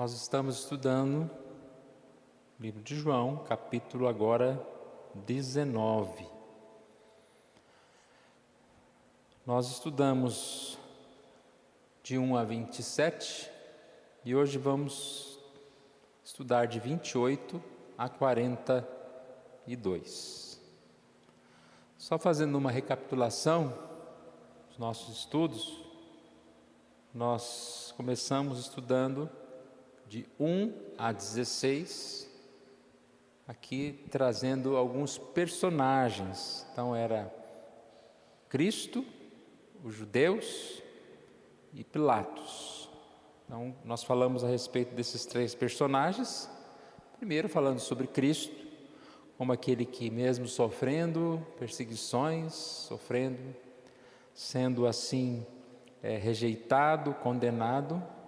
Nós estamos estudando o livro de João, capítulo agora 19. Nós estudamos de 1 a 27 e hoje vamos estudar de 28 a 42. Só fazendo uma recapitulação dos nossos estudos, nós começamos estudando de 1 a 16, aqui trazendo alguns personagens. Então era Cristo, os judeus e Pilatos. Então nós falamos a respeito desses três personagens, primeiro falando sobre Cristo, como aquele que mesmo sofrendo perseguições, sendo assim rejeitado, condenado,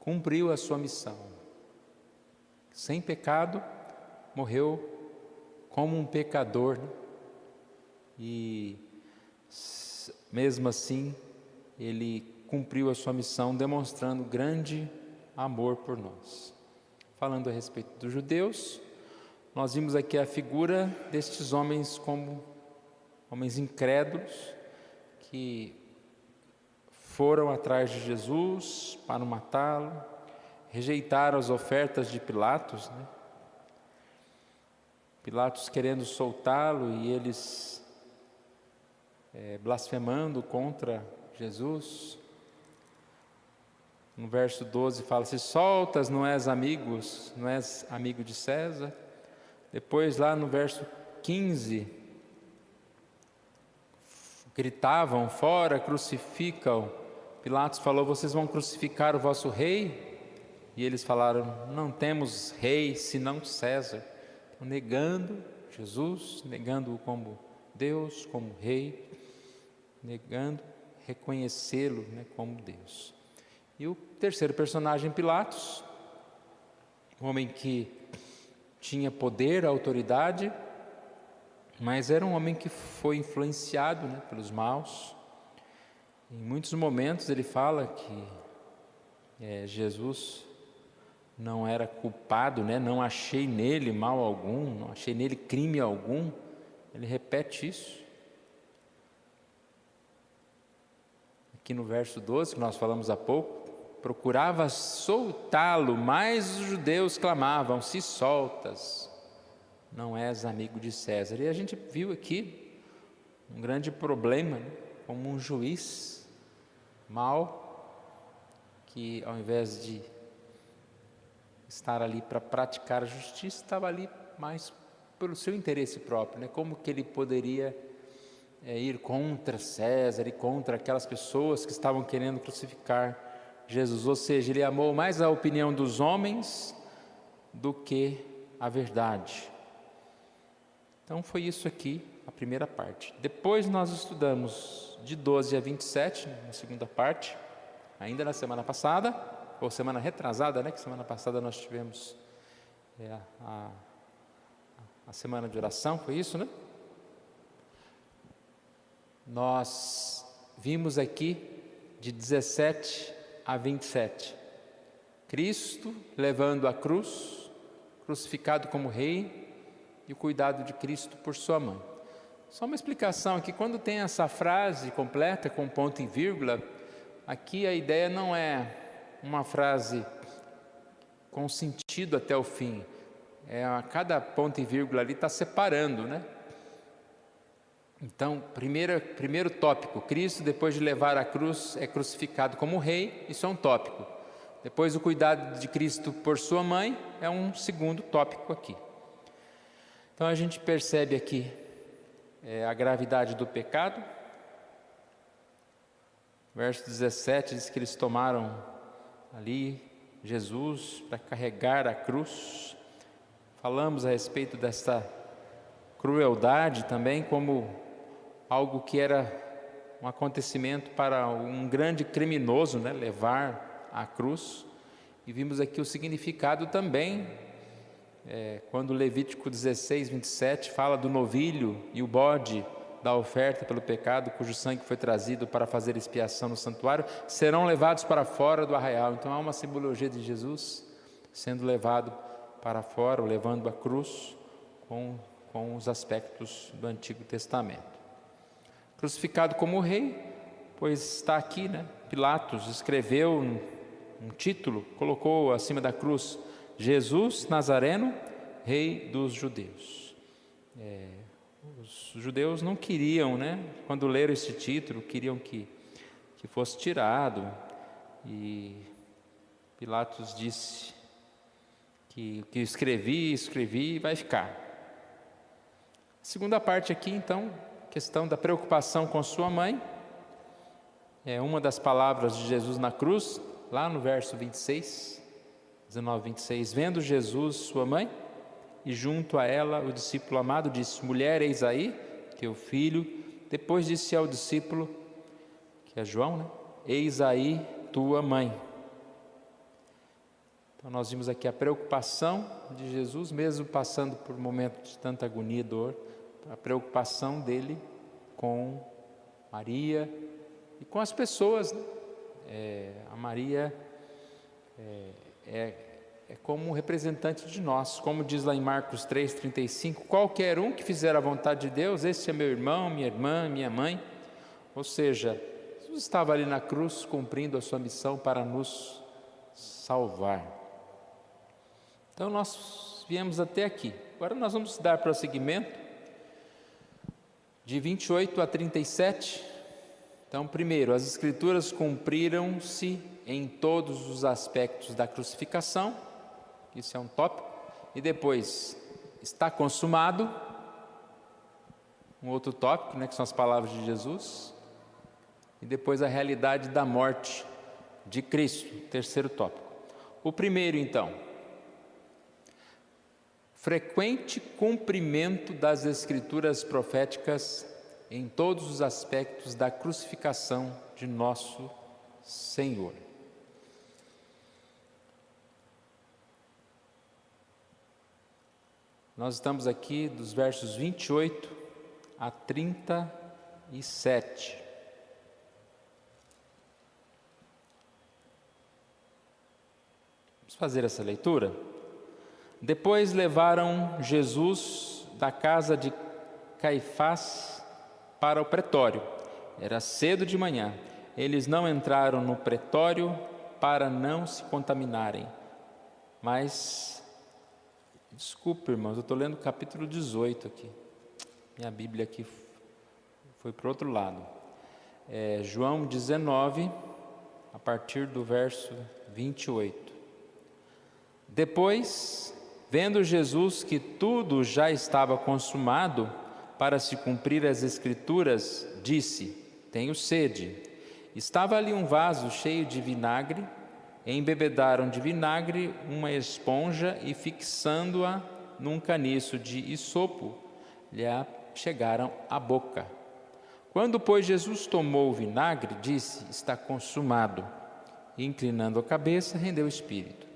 cumpriu a sua missão. Sem pecado, morreu como um pecador, né? E mesmo assim, ele cumpriu a sua missão, demonstrando grande amor por nós. Falando a respeito dos judeus, nós vimos aqui a figura destes homens como homens incrédulos, que foram atrás de Jesus para matá-lo, rejeitaram as ofertas de Pilatos, né? Pilatos querendo soltá-lo e eles blasfemando contra Jesus. No verso 12 fala: se soltas, não és amigo de César. Depois lá no verso 15, gritavam: fora, crucificam. Pilatos falou: vocês vão crucificar o vosso rei? E eles falaram: não temos rei senão César. Então, negando Jesus, negando-o como Deus, como rei, negando reconhecê-lo, né, como Deus. E o terceiro personagem, Pilatos, um homem que tinha poder, autoridade, mas era um homem que foi influenciado, né, pelos maus. Em muitos momentos ele fala que Jesus não era culpado, né? Não achei nele mal algum, não achei nele crime algum. Ele repete isso. Aqui no verso 12, que nós falamos há pouco, procurava soltá-lo, mas os judeus clamavam: se soltas, não és amigo de César. E a gente viu aqui um grande problema, né? Como um juiz mau, que ao invés de estar ali para praticar a justiça, estava ali mais pelo seu interesse próprio, né? Como que ele poderia ir contra César e contra aquelas pessoas que estavam querendo crucificar Jesus? Ou seja, ele amou mais a opinião dos homens do que a verdade. Então foi isso aqui, a primeira parte. Depois nós estudamos de 12 a 27, na segunda parte, ainda na semana passada, ou semana retrasada, né? Que semana passada nós tivemos a semana de oração, foi isso, né? Nós vimos aqui de 17 a 27, Cristo levando a cruz, crucificado como rei, e o cuidado de Cristo por sua mãe. Só uma explicação aqui: quando tem essa frase completa com ponto e vírgula, aqui a ideia não é uma frase com sentido até o fim, a cada ponto e vírgula ali está separando, né? Então, primeiro tópico, Cristo, depois de levar a cruz, é crucificado como rei, isso é um tópico. Depois, o cuidado de Cristo por sua mãe é um segundo tópico aqui. Então a gente percebe aqui a gravidade do pecado. Verso 17 diz que eles tomaram ali Jesus para carregar a cruz. Falamos a respeito dessa crueldade também como algo que era um acontecimento para um grande criminoso, né, levar a cruz. E vimos aqui o significado também, quando Levítico 16, 27 fala do novilho e o bode da oferta pelo pecado, cujo sangue foi trazido para fazer expiação no santuário, serão levados para fora do arraial. Então há uma simbologia de Jesus sendo levado para fora, ou levando a cruz com os aspectos do Antigo Testamento. Crucificado como rei, pois está aqui, né? Pilatos escreveu um título, colocou acima da cruz: Jesus Nazareno, Rei dos Judeus. Os judeus não queriam, né? Quando leram esse título, queriam que fosse tirado, e Pilatos disse que escrevi e vai ficar. A segunda parte aqui, então, questão da preocupação com sua mãe, é uma das palavras de Jesus na cruz, lá no verso 26, 19, 26, vendo Jesus sua mãe, e junto a ela o discípulo amado disse: mulher, eis aí teu filho. Depois disse ao discípulo, que é João, né? Eis aí tua mãe. Então nós vimos aqui a preocupação de Jesus, mesmo passando por um momento de tanta agonia e dor, a preocupação dele com Maria e com as pessoas, né? A Maria é como um representante de nós, como diz lá em Marcos 3,35, qualquer um que fizer a vontade de Deus, esse é meu irmão, minha irmã, minha mãe. Ou seja, Jesus estava ali na cruz cumprindo a sua missão para nos salvar. Então nós viemos até aqui. Agora nós vamos dar prosseguimento de 28 a 37. Então, primeiro, as Escrituras cumpriram-se em todos os aspectos da crucificação. Isso é um tópico. E depois, está consumado. Um outro tópico, né, que são as palavras de Jesus. E depois a realidade da morte de Cristo, terceiro tópico. O primeiro, então, frequente cumprimento das Escrituras proféticas em todos os aspectos da crucificação de nosso Senhor. Nós estamos aqui dos versos 28 a 37. Vamos fazer essa leitura? Depois levaram Jesus da casa de Caifás para o pretório. Era cedo de manhã. Eles não entraram no pretório para não se contaminarem. Mas, desculpe, irmãos, eu estou lendo o capítulo 18 aqui. Minha Bíblia aqui foi para o outro lado. João 19, a partir do verso 28. Depois, vendo Jesus que tudo já estava consumado, para se cumprir as Escrituras, disse: tenho sede. Estava ali um vaso cheio de vinagre, embebedaram de vinagre uma esponja e, fixando-a num caniço de isopo, lhe chegaram à boca. Quando, pois, Jesus tomou o vinagre, disse: está consumado. E, inclinando a cabeça, rendeu o espírito.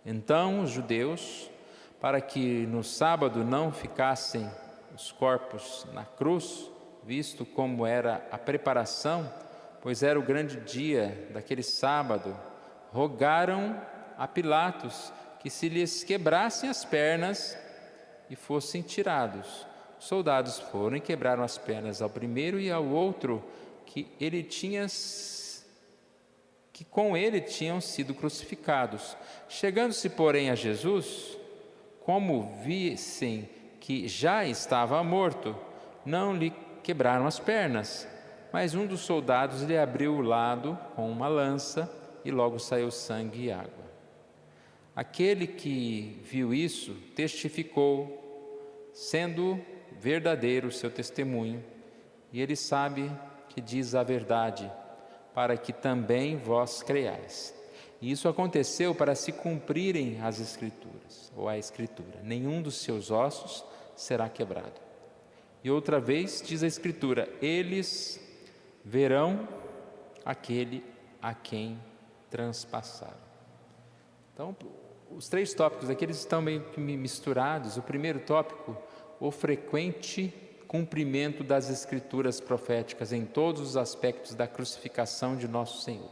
Então os judeus, para que no sábado não ficassem os corpos na cruz, visto como era a preparação, pois era o grande dia daquele sábado, rogaram a Pilatos que se lhes quebrassem as pernas e fossem tirados. Os soldados foram e quebraram as pernas ao primeiro e ao outro, que com ele tinham sido crucificados. Chegando-se, porém, a Jesus, como vissem que já estava morto, não lhe quebraram as pernas, mas um dos soldados lhe abriu o lado com uma lança e logo saiu sangue e água. Aquele que viu isso testificou, sendo verdadeiro o seu testemunho, e ele sabe que diz a verdade, para que também vós creiais. E isso aconteceu para se cumprirem as Escrituras, ou a Escritura: nenhum dos seus ossos será quebrado. E outra vez diz a Escritura: eles verão aquele a quem transpassaram. Então, os três tópicos aqui eles estão meio que misturados. O primeiro tópico, o frequente cumprimento das Escrituras proféticas em todos os aspectos da crucificação de nosso Senhor.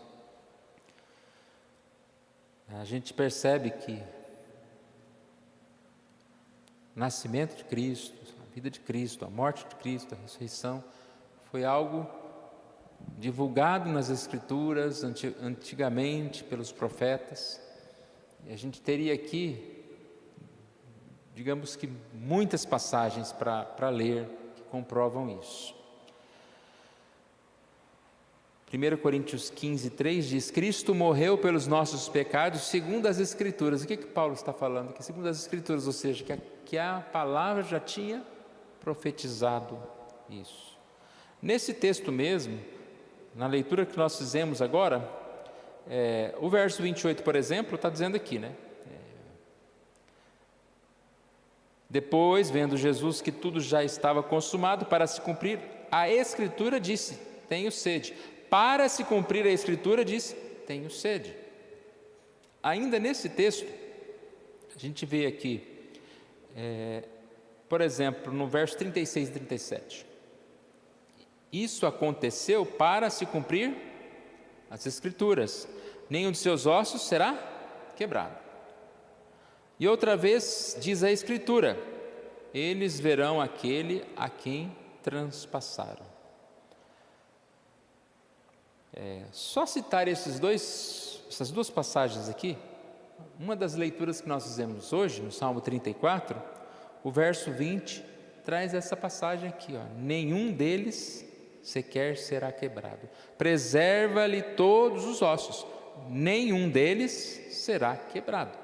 a gente percebe que o nascimento de Cristo, a vida de Cristo, a morte de Cristo, a ressurreição, foi algo divulgado nas Escrituras antigamente pelos profetas. E a gente teria aqui, digamos que muitas passagens para ler que comprovam isso. 1 Coríntios 15, 3 diz: Cristo morreu pelos nossos pecados segundo as Escrituras. O que Paulo está falando aqui? Segundo as Escrituras, ou seja, que a palavra já tinha profetizado isso. Nesse texto mesmo, na leitura que nós fizemos agora, o verso 28, por exemplo, está dizendo aqui, né? Depois, vendo Jesus que tudo já estava consumado, para se cumprir a Escritura, disse: tenho sede. Para se cumprir a Escritura, disse: tenho sede. Ainda nesse texto, a gente vê aqui, por exemplo, no verso 36 e 37. Isso aconteceu para se cumprir as Escrituras: nenhum de seus ossos será quebrado. E outra vez diz a Escritura: eles verão aquele a quem transpassaram. Só citar essas duas passagens aqui, uma das leituras que nós fizemos hoje, no Salmo 34, o verso 20, traz essa passagem aqui, nenhum deles sequer será quebrado. Preserva-lhe todos os ossos, nenhum deles será quebrado.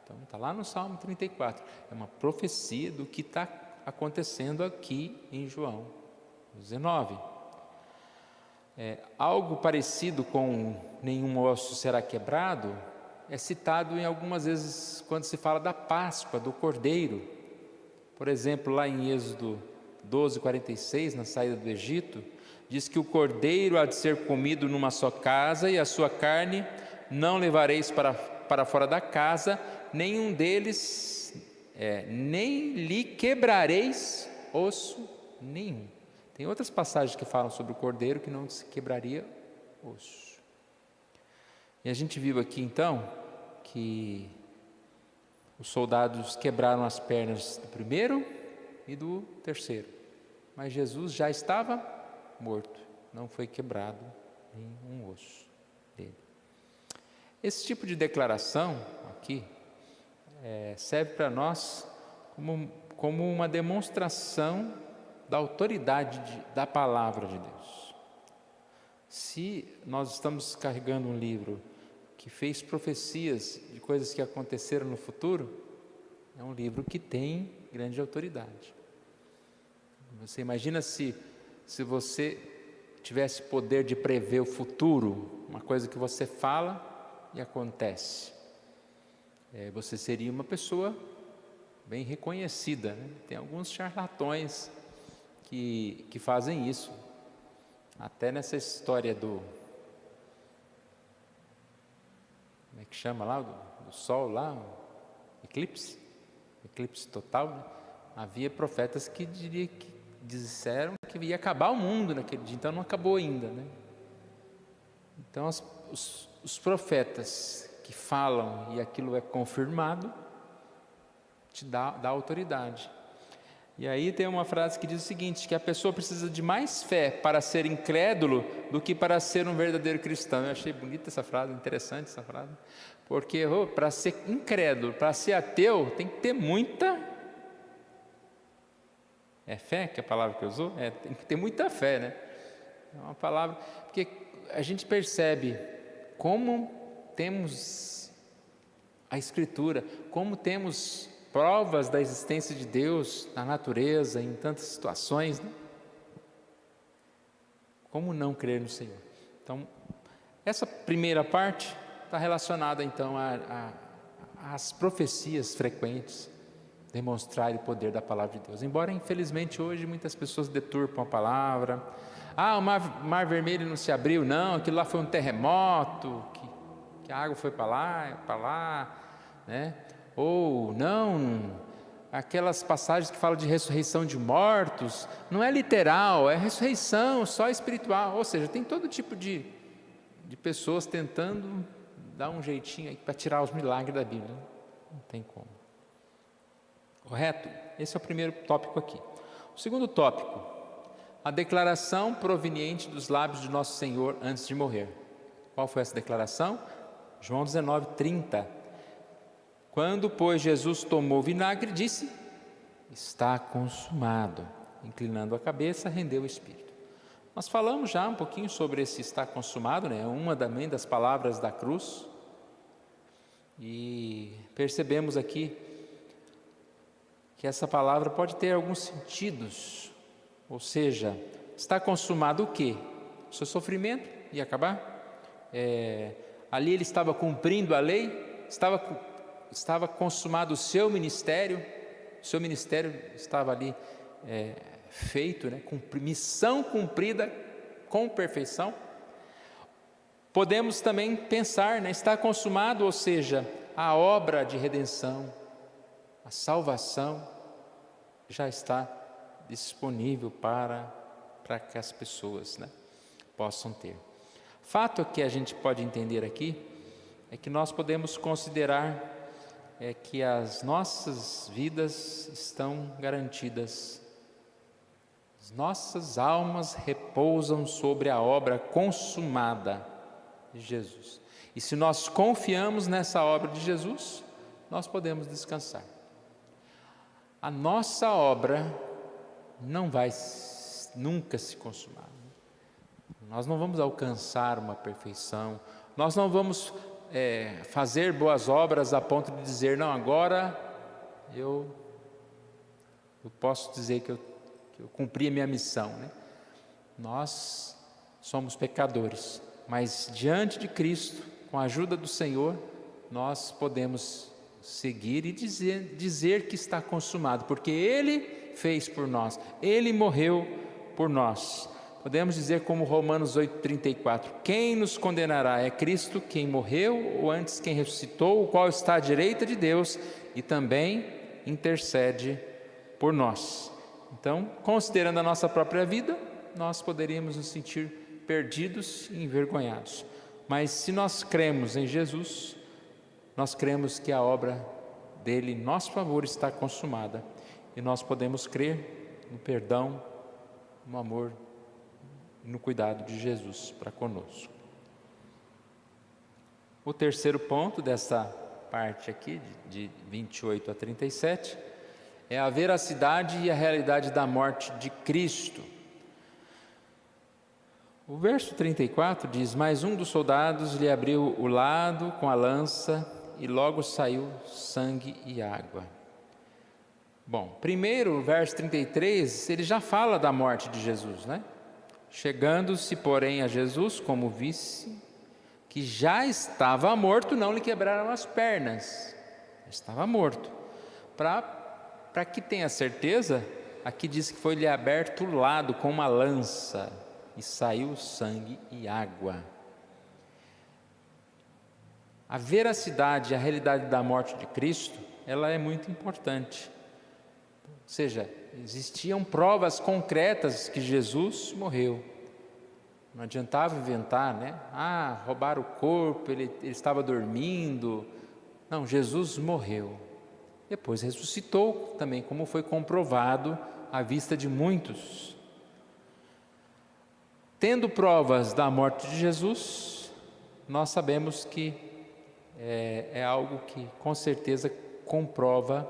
Então está lá no Salmo 34, é uma profecia do que está acontecendo aqui em João 19. Algo parecido com nenhum osso será quebrado é citado em algumas vezes quando se fala da Páscoa, do Cordeiro. Por exemplo, lá em Êxodo 12, 46, na saída do Egito, diz que o cordeiro há de ser comido numa só casa, e a sua carne não levareis para fora da casa, nenhum deles, nem lhe quebrareis osso nenhum. Tem outras passagens que falam sobre o cordeiro que não se quebraria osso. E a gente viu aqui então que os soldados quebraram as pernas do primeiro e do terceiro, mas Jesus já estava morto, não foi quebrado nenhum osso dele. Esse tipo de declaração aqui serve para nós como uma demonstração da autoridade da palavra de Deus. Se nós estamos carregando um livro que fez profecias de coisas que aconteceram no futuro, é um livro que tem grande autoridade. Você imagina se você tivesse poder de prever o futuro, uma coisa que você fala e acontece. Você seria uma pessoa bem reconhecida, né? Tem alguns charlatões que fazem isso. Até nessa história do... Como é que chama lá? Do sol lá? Eclipse total, né? Havia profetas que disseram que ia acabar o mundo naquele dia, então não acabou ainda, né? Então os profetas que falam e aquilo é confirmado, te dá autoridade. E aí tem uma frase que diz o seguinte, que a pessoa precisa de mais fé para ser incrédulo do que para ser um verdadeiro cristão. Eu achei bonita essa frase, interessante essa frase, porque para ser incrédulo, para ser ateu, tem que ter muita... fé, que é a palavra que eu usou? Tem que ter muita fé, né? É uma palavra... Porque a gente percebe como temos a Escritura, como temos provas da existência de Deus na natureza, em tantas situações, né? Como não crer no Senhor? Então, essa primeira parte está relacionada então às profecias frequentes demonstrarem o poder da palavra de Deus. Embora, infelizmente, hoje muitas pessoas deturpam a palavra. O mar Vermelho não se abriu, não, aquilo lá foi um terremoto, que a água foi para lá, né? Ou não, aquelas passagens que falam de ressurreição de mortos, não é literal, é ressurreição só espiritual. Ou seja, tem todo tipo de pessoas tentando dá um jeitinho aí para tirar os milagres da Bíblia. Não tem como. Correto? Esse é o primeiro tópico aqui. O segundo tópico, a declaração proveniente dos lábios de nosso Senhor antes de morrer. Qual foi essa declaração? João 19:30. Quando, pois, Jesus tomou o vinagre, disse: está consumado. Inclinando a cabeça, rendeu o espírito. Nós falamos já um pouquinho sobre esse está consumado, né? Uma também das palavras da cruz. E percebemos aqui que essa palavra pode ter alguns sentidos. Ou seja, está consumado o quê? O seu sofrimento ia acabar? Ali ele estava cumprindo a lei, estava consumado o seu ministério estava ali feito, né? Missão cumprida com perfeição. Podemos também pensar, né? Está consumado, ou seja, a obra de redenção, a salvação já está disponível para que as pessoas, né, possam ter. Fato que a gente pode entender aqui é que nós podemos considerar que as nossas vidas estão garantidas. As nossas almas repousam sobre a obra consumada de Jesus. E se nós confiamos nessa obra de Jesus, nós podemos descansar. A nossa obra não vai nunca se consumar. Nós não vamos alcançar uma perfeição, nós não vamos fazer boas obras a ponto de dizer, não, agora eu posso dizer que eu cumpri a minha missão, né? Nós somos pecadores, mas diante de Cristo, com a ajuda do Senhor, nós podemos seguir e dizer que está consumado, porque Ele fez por nós, Ele morreu por nós. Podemos dizer como Romanos 8,34, quem nos condenará? É Cristo quem morreu, ou antes quem ressuscitou, o qual está à direita de Deus e também intercede por nós. Então, considerando a nossa própria vida, nós poderíamos nos sentir perdidos e envergonhados. Mas se nós cremos em Jesus, nós cremos que a obra dele em nosso favor está consumada. E nós podemos crer no perdão, no amor e no cuidado de Jesus para conosco. O terceiro ponto dessa parte aqui, de 28 a 37, é a veracidade e a realidade da morte de Cristo. O verso 34 diz, mas um dos soldados lhe abriu o lado com a lança e logo saiu sangue e água. Bom, primeiro, o verso 33, ele já fala da morte de Jesus, né? Chegando-se, porém, a Jesus, como visse que já estava morto, não lhe quebraram as pernas. Estava morto. Para que tenha certeza, aqui diz que foi-lhe aberto o lado com uma lança e saiu sangue e água. A veracidade e a realidade da morte de Cristo, ela é muito importante. Ou seja, existiam provas concretas que Jesus morreu. Não adiantava inventar, né? Roubaram o corpo, ele estava dormindo. Não, Jesus morreu. Depois ressuscitou também, como foi comprovado à vista de muitos. Tendo provas da morte de Jesus, nós sabemos que é algo que com certeza comprova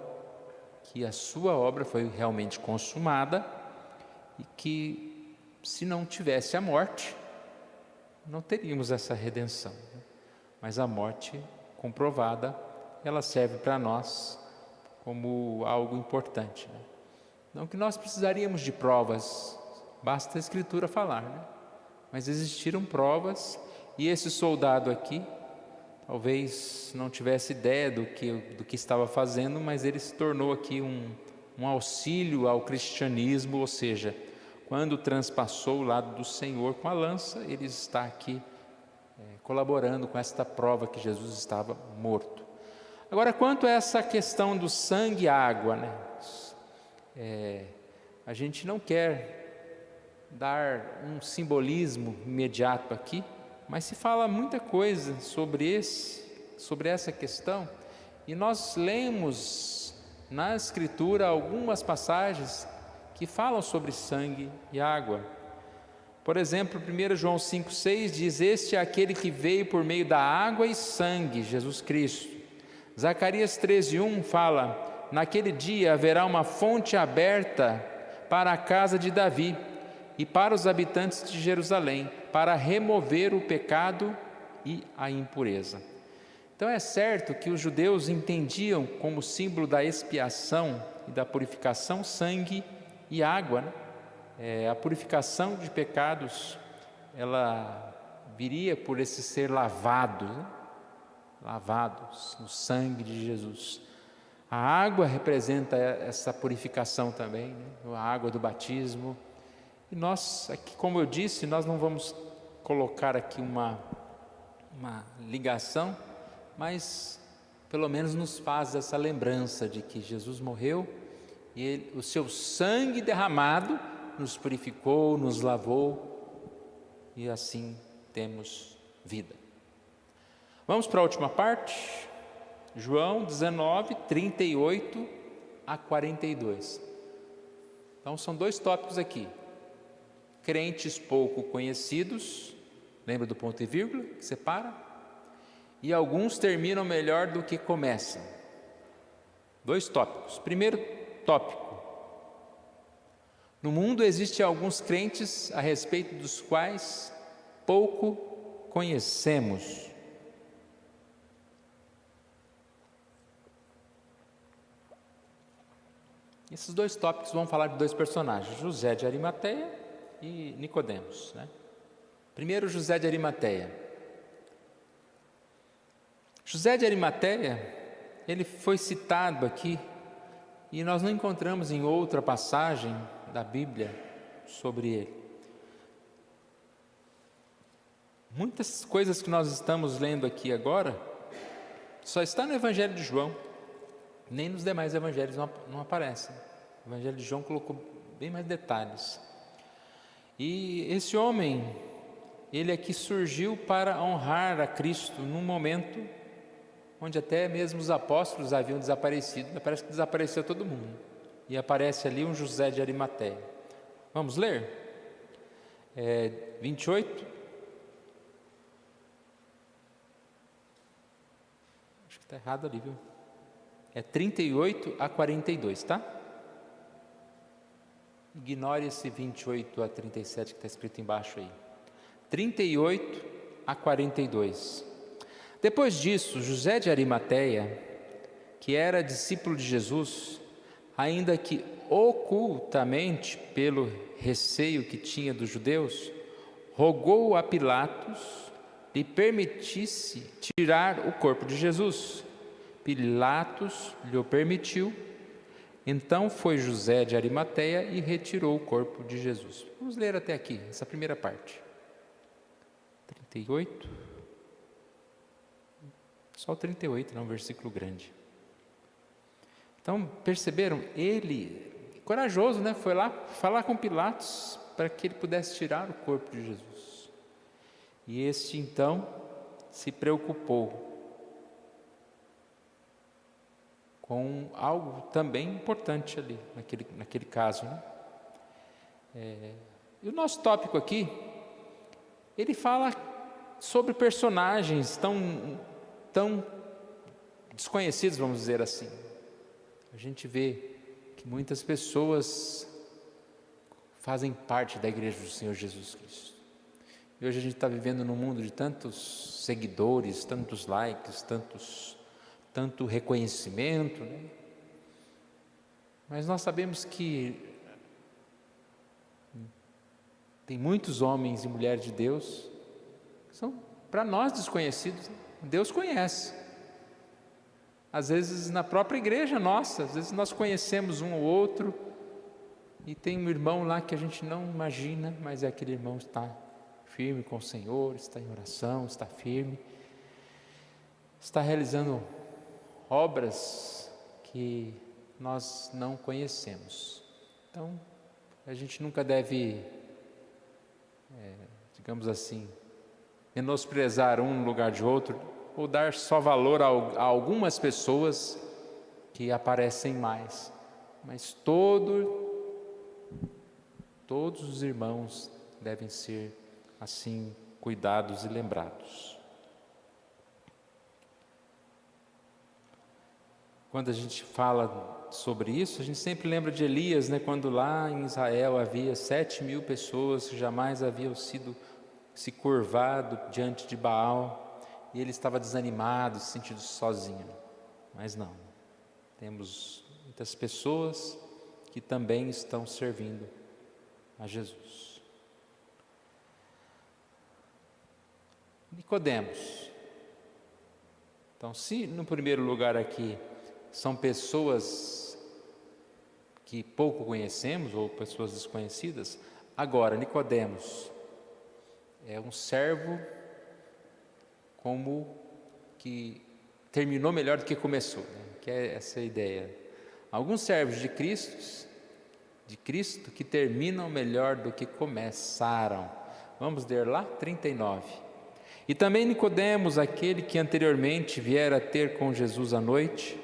que a sua obra foi realmente consumada e que se não tivesse a morte, não teríamos essa redenção. Mas a morte comprovada, ela serve para nós como algo importante, né? Não que nós precisaríamos de provas, basta a Escritura falar, né? Mas existiram provas e esse soldado aqui, talvez não tivesse ideia do que estava fazendo, mas ele se tornou aqui um auxílio ao cristianismo, ou seja, quando transpassou o lado do Senhor com a lança, ele está aqui colaborando com esta prova que Jesus estava morto. Agora, quanto a essa questão do sangue e água, né? A gente não quer dar um simbolismo imediato aqui, mas se fala muita coisa sobre esse sobre essa questão, e nós lemos na Escritura algumas passagens que falam sobre sangue e água. Por exemplo, 1 João 5,6 diz: este é aquele que veio por meio da água e sangue, Jesus Cristo. Zacarias 13,1 fala: naquele dia haverá uma fonte aberta para a casa de Davi e para os habitantes de Jerusalém, para remover o pecado e a impureza. Então é certo que os judeus entendiam como símbolo da expiação e da purificação sangue e água, né? A purificação de pecados, ela viria por esse ser lavado, né? Lavados no sangue de Jesus. A água representa essa purificação também, né? A água do batismo. E nós, aqui, como eu disse, nós não vamos colocar aqui uma ligação, mas pelo menos nos faz essa lembrança de que Jesus morreu e o seu sangue derramado nos purificou, nos lavou, e assim temos vida. Vamos para a última parte, João 19, 38 a 42. Então são dois tópicos aqui: crentes pouco conhecidos, lembra do ponto e vírgula que separa? E alguns terminam melhor do que começam. Dois tópicos. Primeiro tópico: no mundo existem alguns crentes a respeito dos quais pouco conhecemos. Esses dois tópicos vão falar de dois personagens, José de Arimateia e Nicodemos, né? Primeiro, José de Arimateia. José de Arimateia, ele foi citado aqui, e nós não encontramos em outra passagem da Bíblia sobre ele. Muitas coisas que nós estamos lendo aqui agora só está no Evangelho de João, nem nos demais evangelhos não aparecem. O Evangelho de João colocou bem mais detalhes. E esse homem, ele aqui surgiu para honrar a Cristo num momento onde até mesmo os apóstolos haviam desaparecido. Parece que desapareceu todo mundo. E aparece ali um José de Arimateia. Vamos ler? 28. Acho que está errado ali, viu? 38 a 42, tá? Ignore esse 28 a 37 que está escrito embaixo aí. 38 a 42. Depois disso, José de Arimateia, que era discípulo de Jesus, ainda que ocultamente, pelo receio que tinha dos judeus, rogou a Pilatos lhe permitisse tirar o corpo de Jesus. Pilatos lhe o permitiu. Então foi José de Arimateia e retirou o corpo de Jesus. Vamos ler até aqui, essa primeira parte. 38. Só o 38, não, um versículo grande. Então, perceberam? Ele, corajoso, né? Foi lá falar com Pilatos para que ele pudesse tirar o corpo de Jesus. E este, então, se preocupou com algo também importante ali, naquele caso, né? E o nosso tópico aqui, ele fala sobre personagens tão desconhecidos, vamos dizer assim. A gente vê que muitas pessoas fazem parte da igreja do Senhor Jesus Cristo. E hoje a gente está vivendo num mundo de tantos seguidores, tantos likes, tanto reconhecimento, né? Mas nós sabemos que tem muitos homens e mulheres de Deus que são para nós desconhecidos, né? Deus conhece. Às vezes na própria igreja nossa, às vezes nós conhecemos um ou outro, e tem um irmão lá que a gente não imagina, mas é aquele irmão que está firme com o Senhor, está em oração, está firme, está realizando obras que nós não conhecemos. Então, a gente nunca deve, digamos assim, menosprezar um no lugar de outro. ou dar só valor a algumas pessoas que aparecem mais, mas todos os irmãos devem ser assim cuidados e lembrados. Quando a gente fala sobre isso, a gente sempre lembra de Elias, né? Quando lá em Israel havia 7.000 pessoas que jamais haviam se curvado diante de Baal, e ele estava desanimado, se sentindo sozinho. Mas não, temos muitas pessoas que também estão servindo a Jesus. Nicodemos. Então, se no primeiro lugar aqui são pessoas que pouco conhecemos ou pessoas desconhecidas, agora Nicodemos é um servo como que terminou melhor do que começou, né? Que é essa a ideia. Alguns servos de Cristo que terminam melhor do que começaram. Vamos ler lá, 39. E também Nicodemos, aquele que anteriormente viera ter com Jesus à noite,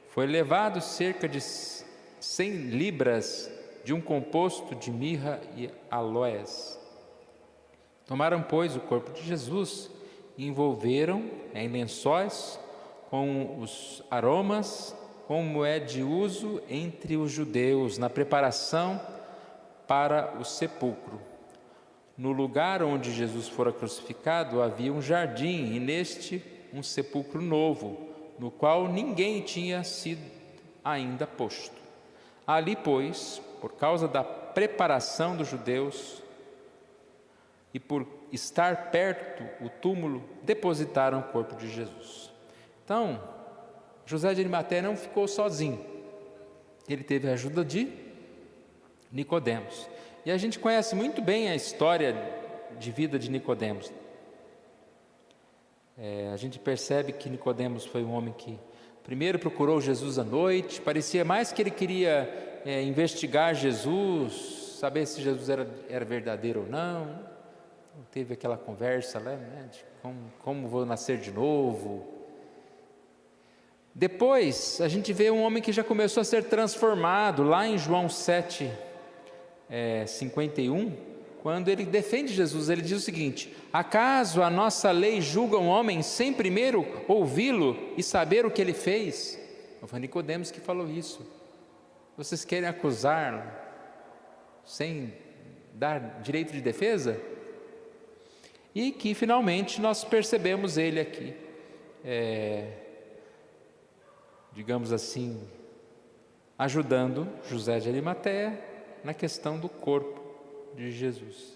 foi levado cerca de 100 libras de um composto de mirra e aloés. Tomaram, pois, o corpo de Jesus e envolveram em lençóis com os aromas, como é de uso entre os judeus na preparação para o sepulcro. No lugar onde Jesus fora crucificado havia um jardim, e neste um sepulcro novo, no qual ninguém tinha sido ainda posto. Ali, pois, por causa da preparação dos judeus e por estar perto o túmulo, depositaram o corpo de Jesus. Então, José de Arimateia não ficou sozinho. Ele teve a ajuda de Nicodemos. E a gente conhece muito bem a história de vida de Nicodemos. A gente percebe que Nicodemos foi um homem que primeiro procurou Jesus à noite, parecia mais que ele queria investigar Jesus, saber se Jesus era verdadeiro ou não. Teve aquela conversa lá, né, de como vou nascer de novo. Depois a gente vê um homem que já começou a ser transformado, lá em João 7, 51, quando ele defende Jesus, ele diz o seguinte: acaso a nossa lei julga um homem sem primeiro ouvi-lo e saber o que ele fez? Foi Nicodemos que falou isso. Vocês querem acusá-lo sem dar direito de defesa? E que finalmente nós percebemos ele aqui, digamos assim, ajudando José de Arimateia na questão do corpo de Jesus.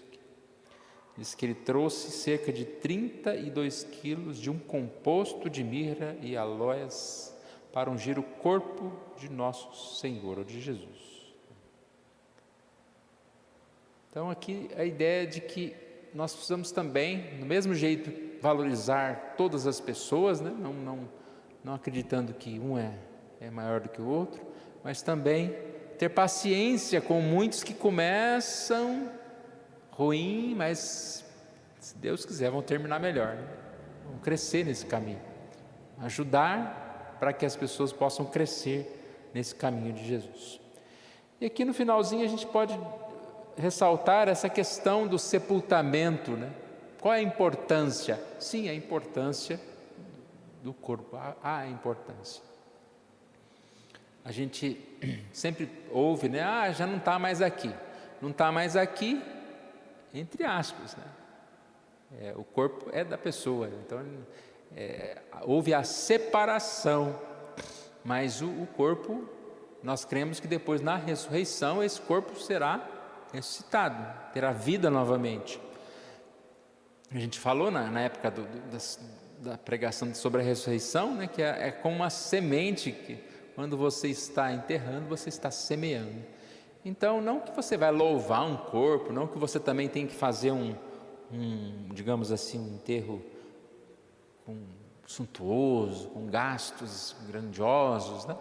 Diz que ele trouxe cerca de 32 quilos de um composto de mirra e aloés para ungir o corpo de nosso Senhor, ou de Jesus. Então aqui a ideia de que nós precisamos também, do mesmo jeito, valorizar todas as pessoas, né? Não acreditando que um é maior do que o outro, mas também ter paciência com muitos que começam ruim, mas se Deus quiser vão terminar melhor, né? Vão crescer nesse caminho, ajudar para que as pessoas possam crescer nesse caminho de Jesus. E aqui no finalzinho a gente pode ressaltar essa questão do sepultamento, né? Qual é a importância? Sim, a importância do corpo, há a importância. A gente sempre ouve, né? Já não está mais aqui. Não está mais aqui, entre aspas, né? O corpo é da pessoa, então houve a separação, mas o corpo, nós cremos que depois na ressurreição esse corpo será ressuscitado, terá vida novamente. A gente falou na época da pregação sobre a ressurreição, né, que é como uma semente que quando você está enterrando, você está semeando. Então, não que você vai louvar um corpo, não que você também tem que fazer digamos assim, um enterro suntuoso, com gastos grandiosos, né?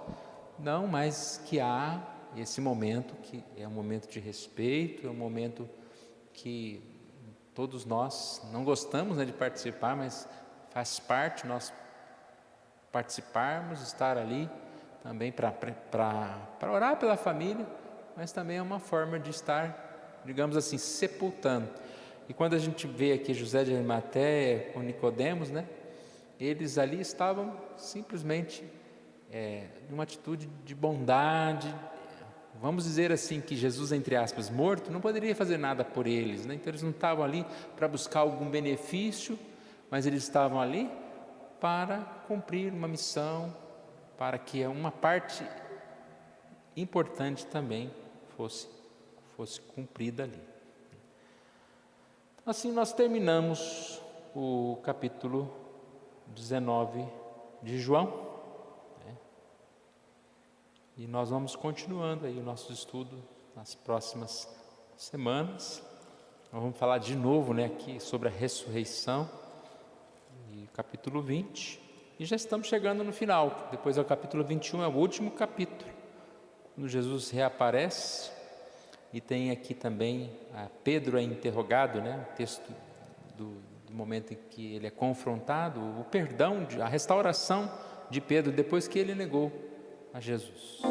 Não, mas que há esse momento que é um momento de respeito, é um momento que todos nós não gostamos, né, de participar, mas faz parte nós participarmos, estar ali também para orar pela família, mas também é uma forma de estar, digamos assim, sepultando. E quando a gente vê aqui José de Arimateia com Nicodemos, né, eles ali estavam simplesmente numa atitude de bondade. Vamos dizer assim que Jesus, entre aspas, morto, não poderia fazer nada por eles, né? Então eles não estavam ali para buscar algum benefício, mas eles estavam ali para cumprir uma missão, para que uma parte importante também fosse cumprida ali. Assim nós terminamos o capítulo 19 de João, né? E nós vamos continuando aí o nosso estudo nas próximas semanas. Nós vamos falar de novo, né, aqui sobre a ressurreição, e capítulo 20, e já estamos chegando no final. Depois é o capítulo 21, é o último capítulo, quando Jesus reaparece. E tem aqui também Pedro é interrogado, né, o texto do momento em que ele é confrontado, o perdão, a restauração de Pedro depois que ele negou a Jesus.